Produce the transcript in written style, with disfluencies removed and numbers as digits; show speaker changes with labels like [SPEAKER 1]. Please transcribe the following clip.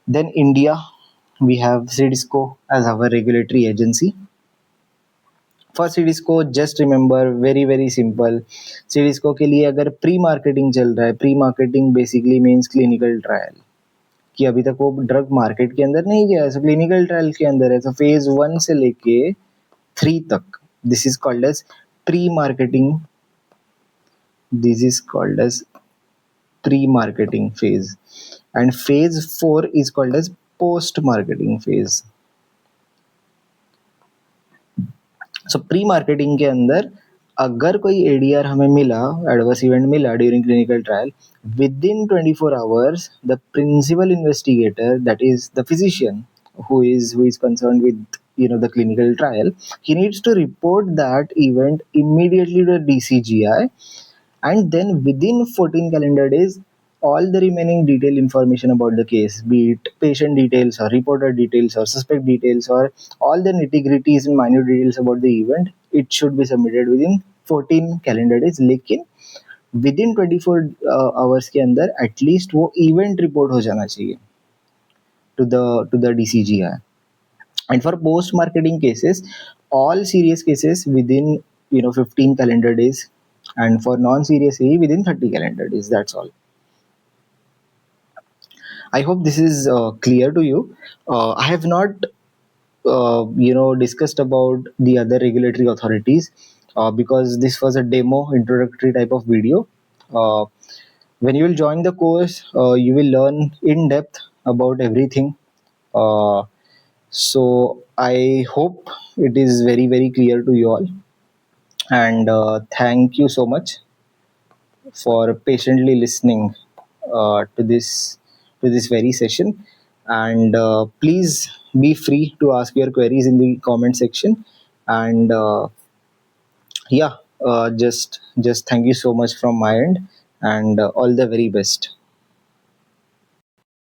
[SPEAKER 1] Then India, we have CDSCO as our regulatory agency. For CDSCO, just remember, very very simple. CDSCO के लिए अगर pre marketing चल रहा है, pre marketing basically means clinical trial, कि अभी तक वो ड्रग मार्केट के अंदर नहीं गया है, सो क्लिनिकल ट्रायल के अंदर है, तो फेज 1 से लेके 3 तक, this is called as pre marketing, this is called as pre marketing phase, and phase 4 is called as post marketing phase. So pre marketing के अंदर अगर कोई एडीआर हमें मिला, एडवर्स इवेंट मिला during clinical trial, within 24 hours the principal investigator, that is the physician who is concerned with the clinical trial, he needs to report that event immediately to the DCGI, and then within 14 calendar days all the remaining detailed information about the case, be it patient details or reporter details or suspect details or all the nitty-gritties and minute details about the event, it should be submitted within 14 calendar days. लेकिन within 24 hours के अंदर at least वो event report हो जाना चाहिए to the DCGI. And for post marketing cases, all serious cases within 15 calendar days, and for non serious AE within 30 calendar days. That's all. I hope this is clear to you. I have not discussed about the other regulatory authorities because this was a demo introductory type of video. When you will join the course, you will learn in depth about everything. uh, so I hope it is very very clear to you all, and thank you so much for patiently listening to this very session. And please be free to ask your queries in the comment section. And yeah, just thank you so much from my end, and all the very best.